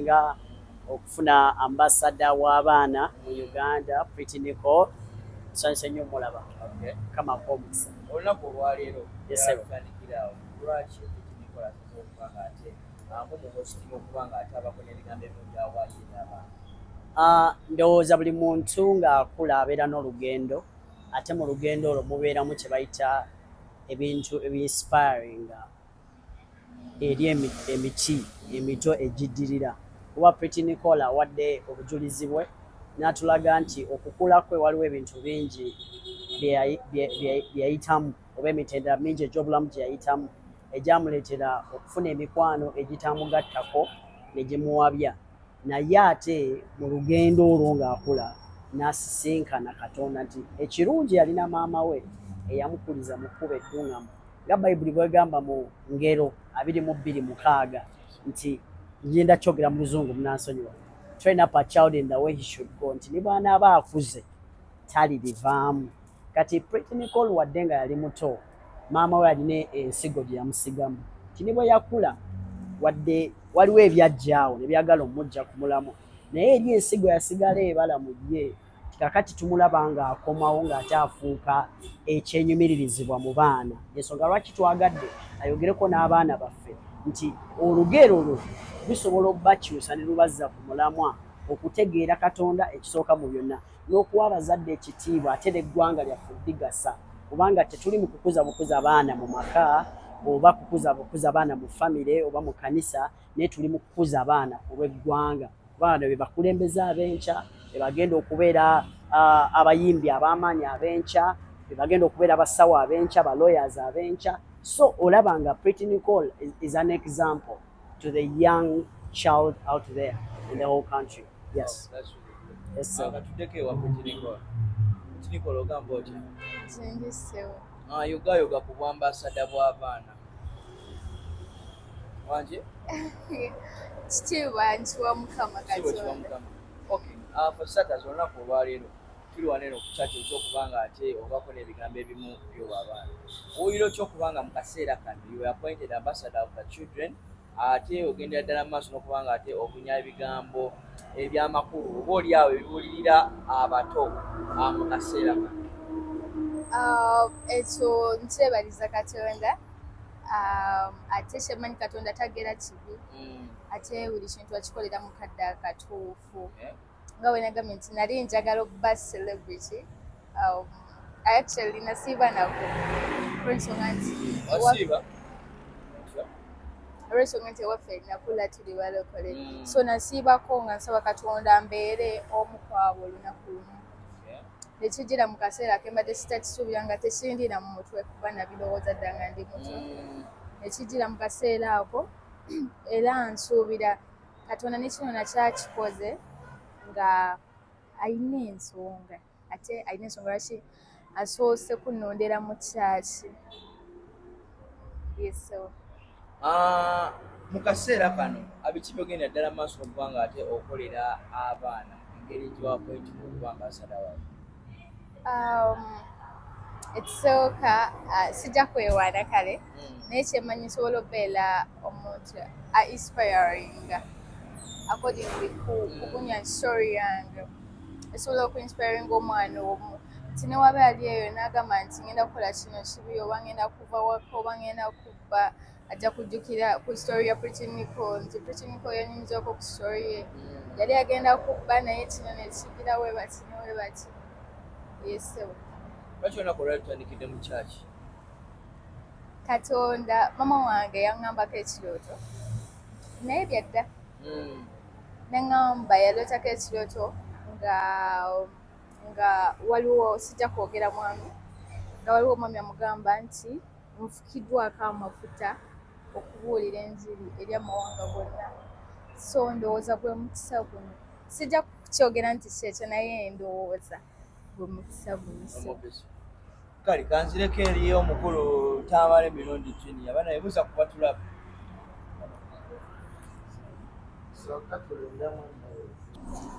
nga okufuna ambassador w'abaana mu Uganda, Pretty Nicole. Nsanyuse nnyo mulaba. Okay. Kama komukisa. Olunaku olwaleero yatandikirawo lwaki Pretty Nicole asobola okuba ng'ate mumuhostinga okuba ng'ate abako n'ebigambo ebimu by'awaayirira abaana? Ndowooza buli muntu ng'akula abeera n'olugendo, ate mu lugendo olwo mubeeramu kye bayita ebintu ebi-inspiring eri emiti emito egiddirira. Kuba Pretty Nicole awadde obujulizi bwe n'atulaga nti okukula kwe waliwo ebintu bingi bye yayitamu oba emitendera mingi egy'obulamu gye yayitamu egyamuleetera okufuna emikwano egitamugattako ne gimuwabya. Naye ate mu lugendo olwo ng'akula n'asisinkana Katonda nti ekirungi yalina maama we eyamukuliza mu kkubo eddungamu nga Bayibuli bw'egamba mu Ngero 22:6 nti ngenda kyogera mu Luzungu munansonyiwa, train up a child in the way he should go, nti ne bw'anaaba akuze talirivaamu. Kati Pretty Nicole wadde nga yali muto, maama we alina ensigo gye yamusigamu, nti ne bwe yakula wadde waliwo ebyajjaawo ne byagala omujja ku mulamu, naye eri ensigo yasigala ebala mu ye. Kakati tumulaba ng'akomawo ng'ate afuuka ekyenyumiririzibwa mu baana. Ensonga lwaki twagadde ayogereko n'abaana baffe nti olugero olwo lusobola okubakyusa ne lubazza ku mulamwa, okutegeera Katonda ekisooka mu byonna, n'okuwa abazadde ekitiibwa ate n'eggwanga lyaffe ligasa, kubanga tetuli mu kukuza bukuza baana mu maka oba kukuza baana mu famire oba mu kanisa, naye tuli mu kukuza baana olw'eggwanga. Baana be bakulembeze ab'enkya, be bagenda okubeera abayimbi ab'amaanyi ab'enkya, be bagenda okubeera abasawo ab'enkya, ba lawyers ab'enkya. So olaba nga Pretty Nicole is an example to the young child out there in the whole country. Yes. That's really good. Yes, sir. Katudeke wa Pretty Nicole. Pretty Nicole ogamba otya? Zinjisewo. Yogayoga ku bwambasada bw'abaana. Wanje? Kitiibwa nkiwa Mukama Katonda. Okay. Fasata olunaku olwaleero tuli wano eno ku kyaki ekyokuba nga ate obako n'ebigambo ebimu by'oba abaana. Owulira otya okuba nga mu kaseera kano you were appointed ambassador of the children, ate ogendera ddala mu maaso n'okuba nga ate okunya ebigambo eby'amakulu oba oli awo ebiwulirira abato mu kaseera kano? Ekyo nkyebaliza Katonda. Ate kyemanyi Katonda tagera kibi, ate buli kintu akikolera mu kadde akatuufu. Nga bwe nagambye nti nali njagala okuba celebrity. Actually nasiiba nako olw'ensonga nti ewaffe nakula tuli balokole, so nasiibako nga nsaba Katonda mbeere omu kwabo olunaku lumu. Nekijjira mu kaseera ke mbadde sitakisuubira nga tekindina mu mutwe kuba nabirowooza dda nga ndi muto. Nekijjira mu kaseera ako era nsuubira Katonda ne kino nakyakikoze nga alina ensonga, ate alina ensonga lwaki asoose kunnondera mu kyaki. Yes, so. Mu kaseera kano abiki byogenda ddala maaso okuba nga ate okolera abaana engeri gyewapointinga okuba nga asada waabwe? Ekisooka sijja kwewaana kale, naye kyemanyi nsobola okubeera omuntu inspiring accordingly kukunya story yange, esobola okuinspiringa omwana omu nti newaba ali eyo n'agamba nti ngenda kukola kino kibi oba ngenda kuva waka oba ngenda kubba, ajja kujjukira ku story ya Pretty Nicole nti Pretty Nicole yanyumizaako ku story ye, yali agenda kubba naye kino nekigira we bati newe bati. Yes. Lwaki olunaku olwali tutandikidde mu kyaki? Katonda mama wange yaŋŋambako ekirooto naye byadda. Neŋŋamba yalootako ekirooto nga waliwo, sijja kwogera mwami, nga waliwo omwami amugamba nti nfukiddwako amafuta okubuulira enjiri eri amawanga gonna. So ndowooza gwe mukisa guno, sijja kukyogera nti kyekyo naye ndowooza gwe mukisa guno. Kale kanzireko eri omukulu Tamale emirundi Junior, abaana ebuuza kuba tulaba.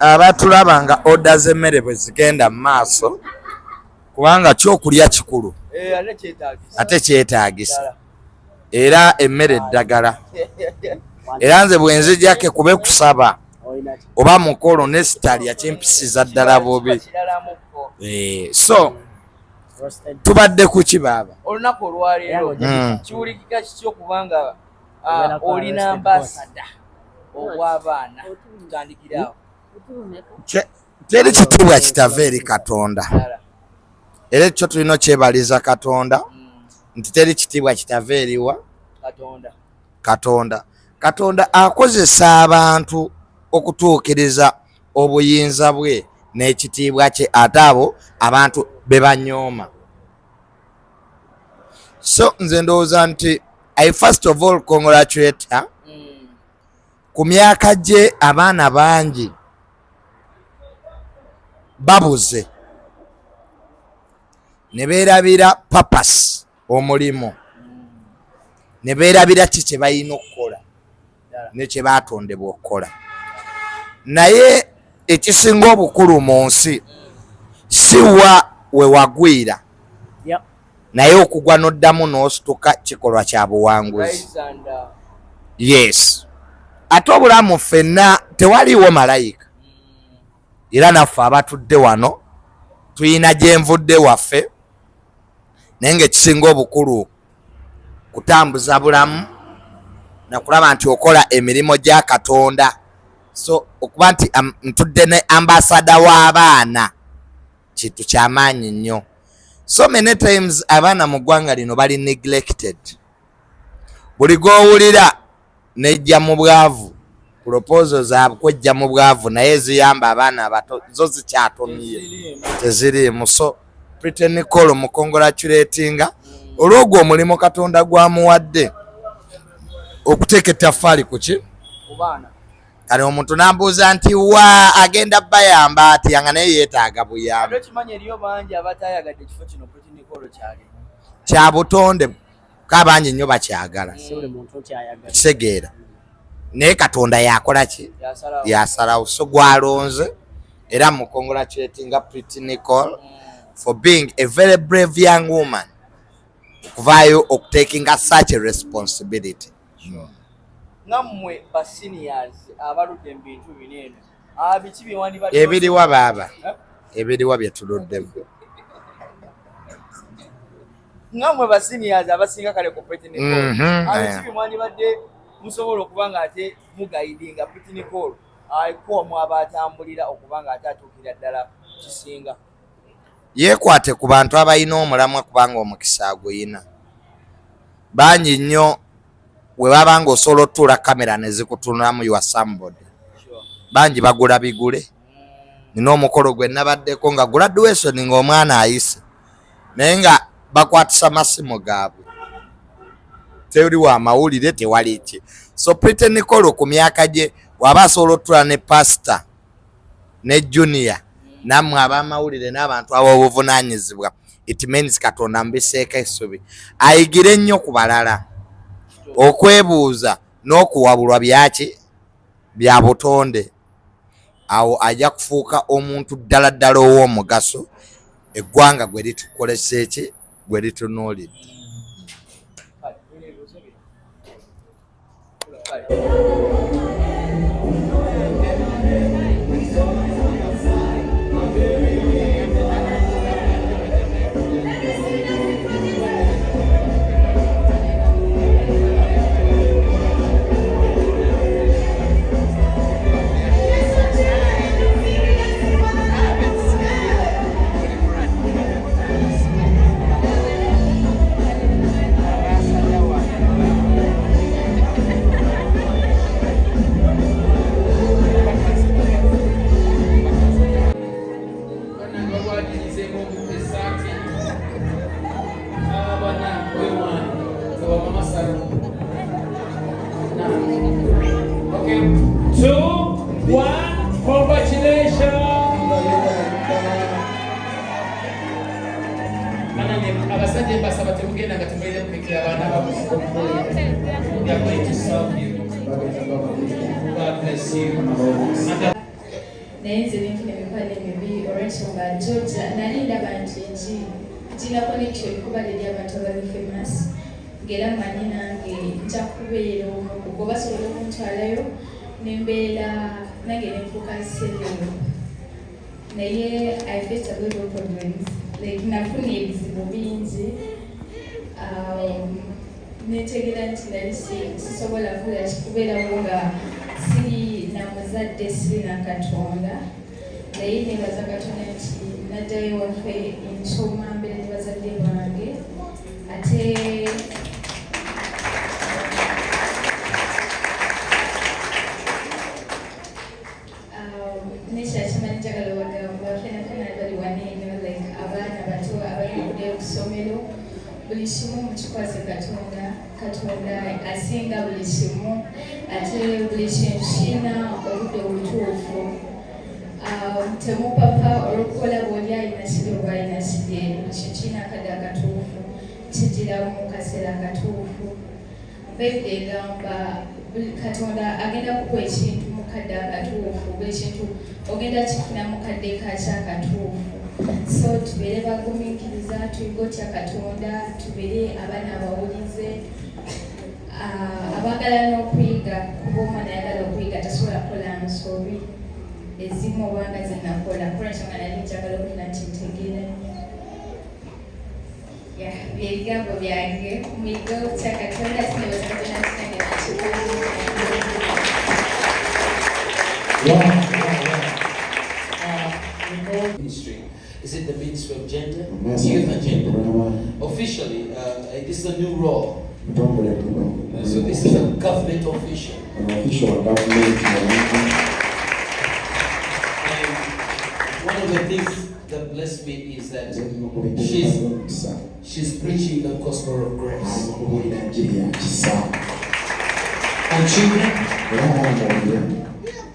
Abatulaba nga oda z'emmere bwe zigenda mu maaso, kubanga kyokulya kikulu ate kyetaagisa, era emmere eddagala. era nze bwenzijjako kube kusaba oba mukolo nesitali yakimpisiza ddala bubi. So tubadde ku kibaaba olunaku olwaleero kiwulikika kiki okubanga olina ambasada obw'abaana tutandikirawo teri kitiibwa kitava eri Katonda era ekyo tulina okyebaliza Katonda nti teri kitiibwa kitava eriwa Katonda akozesa abantu okutuukiriza obuyinza bwe n'ekitiibwa kye ate abo abantu be banyooma. So nze ndowooza nti I first of all congratulate her ku myaka gye. Abaana bangi babuze ne beerabira purpose omulimo ne beerabira ki kye balina okukola ne kye baatondebwa okukola. Naye ekisinga obukulu mu nsi si we wagwira naye okugwa n'oddamu n'osituka kikolwa kya buwanguzi. Yes, ate obulamu ffenna tewaliiwo malayika era naffe abatudde wano tuyina gye nvudde waffe naye ng'ekisinga obukulu kutambuza bulamu nakulaba nti okola emirimu gya Katonda. So okuba nti ntudde ne ambasada w'abaana kintu kyamaanyi nnyo. So many times abaana mu ggwanga lino bali neglected. Buli gw'owulira nejja mu bwavu proposal zaabwe kwejja mu bwavu naye ziyamba abaana abato zo zikyatomye teziriimu. So Pretty Nicole mu congratulatinga olw'ogwo omulimu Katonda gwamuwadde okuteeka ettaffaali ku ki kale omuntu n'ambuuza nti wa agenda bayamba ati yanga naye yeetaaga buyambi. Kya butonde kabangi nnyo bakyagala kitegeera naye Katonda yakola ki yasalawo. So gwalonze era mu congratulatinga Pretty Nicole for being a very brave young woman okuvaayo okutakinga such a responsibility. Nammwe ba seniors abaludde mu bintu binene biki bye wandibadde ebiriwa baaba ebiriwa bye tuluddemu. Nammwe ba seniors abasinga kale ku Pretty Nicole biki bye wandibadde musobola okubanga ate mugaidinga Pretty Nicole ayikomu abatambulira okubanga ate atuukira ddala kisinga. Yeekwate ku bantu abalina omulamwa kubanga omukisa aguyina bangi nnyo. We baba ng'osobola otuula kamera ne zikutunulamu you are somebody. Bangi bagula bigule. Nina omukolo gwe nabaddeko nga graduation ng'omwana ayise naye nga bakwatisa masimu gaabwe teri wa mawulire tewali ki. So Pretty Nicole ku myaka gye waba asobola otuula ne pastor ne junior nammwe ab'amawulire n'abantu ab'obuvunaanyizibwa it means Katonda mbiseeko essubi ayigire nnyo ku balala okwebuuza n'okuwabulwa byaki bya butonde. Awo ajja kufuuka omuntu ddala ddala ow'omugaso eggwanga gwe litukolesa eki gwe litunuulidde. Abasajja basaba temugenda nga temulina kupikira abaana bammwe. They are going to serve you. God bless you. Naye nze nenfuna emipande mibi olw'ensonga Georgia nali ndaba nti ntina connection kuba liri abantu abali famous ng'era mmanyi nange nja kubeera omu ku ubwo basobola okuntwalayo nembeera nange nenfuuka settled. Naye I faced a lot of problems, like nafuna ebizibu bingi, netegera nti nali sisobola kubeerawo nga siri na muzadde siri na Katonda. Naye nebaza Katonda nti naddayo waffe ensoma mbeera ne bazadde bange ate nekyakimanyi njagala bagamba fenafena bali waneeno like abaana bato abalina okuddayo ku ssomero buli kimu mukikwase Katonda asinga buli kimu ate buli kintu kirina obudde obutuufu. Temupapa olw'okukola bw'oli alina kiri oba alina kiri, buli kintu kirina akadde akatuufu kigira mu kaseera akatuufu. Bayibuli egamba Katonda agenda kukuwa ekintu mu kadde akatuufu, buli kintu ogenda kifuna mu kadde kakyakatuufu. So tubeere bagumiikiriza, tuyige otya Katonda, tubeere abaana abawulize, abaagala n'okuyiga, kuba omwana ayagala okuyiga tasobola kukola nsobi ezimu obanga zenakola kola nsonga nali njagala okufuna nti ntegeera nnyo. Byebigambo byange muyige otya Katonda sinebaza Katonda kitange Ministry. Is it the Ministry of Gender? Youth and Gender. Officially, this is a new role. So this is a government official. And one of the things that blessed me is that she's preaching the gospel of grace. And children,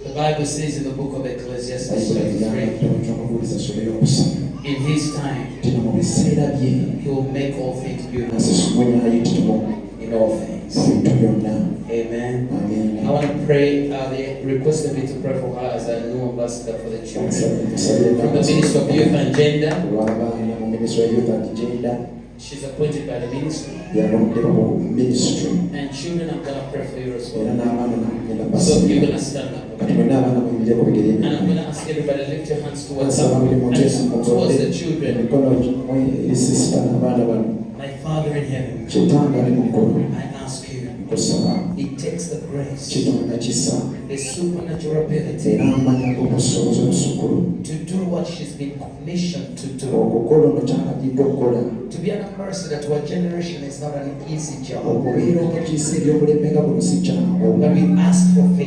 the Bible says in the book of Ecclesiastes chapter 3, in his time, he will make all things beautiful in all things. Amen. I want to pray. They requested me to pray for her as a new ambassador for the children. From the Ministry of Youth and Gender. She's appointed by the ministry. And children, I'm going to pray for you as well. So you're going to stand up. And I'm going to ask everybody to lift your hands towards the children. My Father in heaven, I ask you, it takes the grace, the supernatural ability to do what she's been commissioned to do. To be an ambassador to a generation is not an easy job. But we ask for faith.